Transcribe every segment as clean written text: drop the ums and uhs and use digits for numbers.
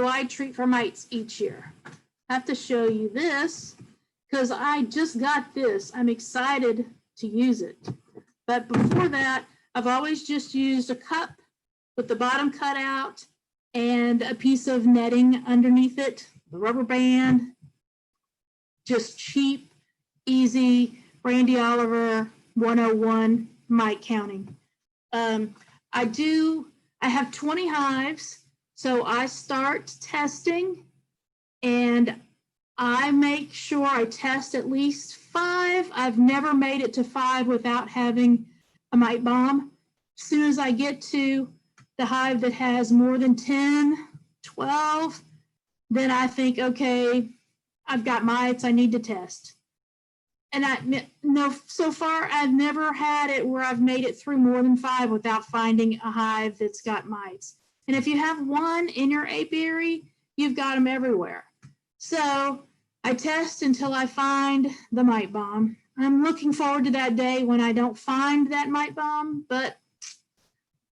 do I treat for mites each year? I have to show you this because I just got this. I'm excited to use it. But before that, I've always just used a cup with the bottom cut out and a piece of netting underneath it, the rubber band, just cheap, easy, Randy Oliver 101 mite counting. I have 20 hives, so I start testing and I make sure I test at least 5. I've never made it to 5 without having a mite bomb. As soon as I get to the hive that has more than 10, 12, then I think, okay, I've got mites, I need to test. And so far I've never had it where I've made it through more than 5 without finding a hive that's got mites. And if you have one in your apiary, you've got them everywhere. So I test until I find the mite bomb. I'm looking forward to that day when I don't find that mite bomb, but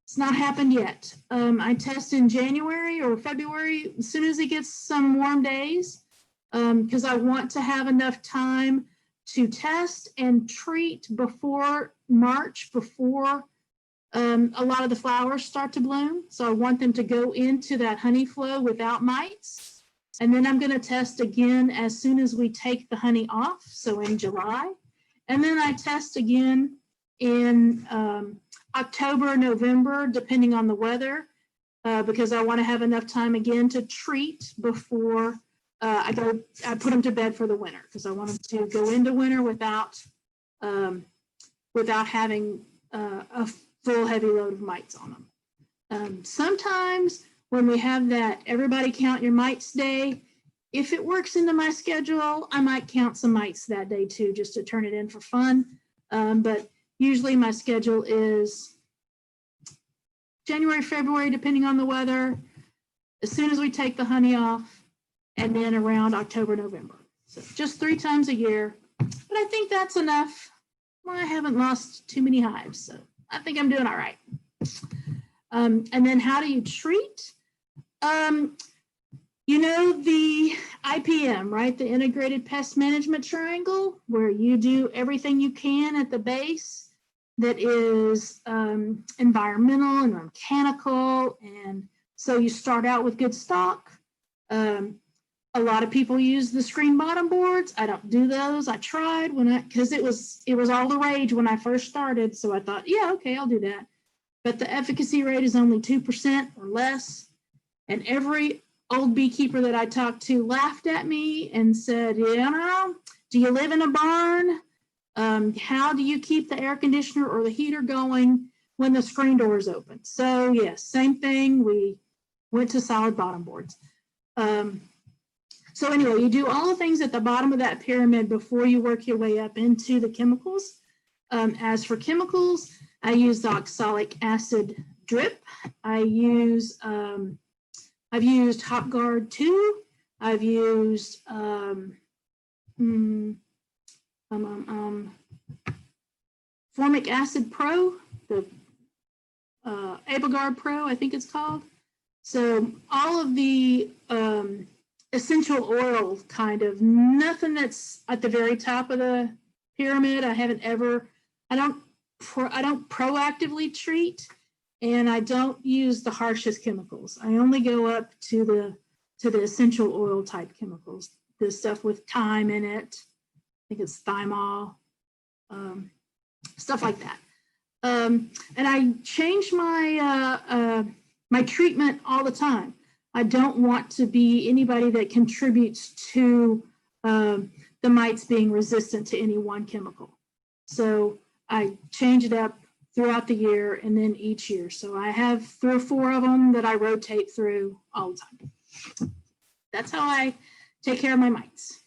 it's not happened yet. I test in January or February as soon as it gets some warm days, because I want to have enough time to test and treat before March, before a lot of the flowers start to bloom. So I want them to go into that honey flow without mites. And then I'm going to test again as soon as we take the honey off, so in July. And then I test again in October, November, depending on the weather, because I want to have enough time again to treat before I put them to bed for the winter, because I want them to go into winter without having a full heavy load of mites on them. Sometimes when we have that everybody count your mites day, if it works into my schedule, I might count some mites that day too, just to turn it in for fun. But usually my schedule is January, February, depending on the weather, as soon as we take the honey off, and then around October, November. So just 3 times a year, but I think that's enough. Well, I haven't lost too many hives, so I think I'm doing all right. And then how do you treat? You know the IPM, right? The Integrated Pest Management Triangle, where you do everything you can at the base that is environmental and mechanical. And so you start out with good stock. A lot of people use the screen bottom boards. I don't do those. I tried because it was all the rage when I first started. So I thought, yeah, okay, I'll do that. But the efficacy rate is only 2% or less. And every old beekeeper that I talked to laughed at me and said, you know, do you live in a barn? How do you keep the air conditioner or the heater going when the screen door is open? So yes, same thing. We went to solid bottom boards. So anyway, you do all the things at the bottom of that pyramid before you work your way up into the chemicals. As for chemicals, I use the oxalic acid drip. I've used HopGuard 2. I've used Formic Acid Pro, the Abelgard Pro, I think it's called. So all of the essential oil kind of, nothing that's at the very top of the pyramid. I don't proactively treat, and I don't use the harshest chemicals. I only go up to the essential oil type chemicals, the stuff with thyme in it. I think it's thymol, stuff like that. And I change my my treatment all the time. I don't want to be anybody that contributes to the mites being resistant to any one chemical. So I change it up throughout the year and then each year. So I have 3 or 4 of them that I rotate through all the time. That's how I take care of my mites.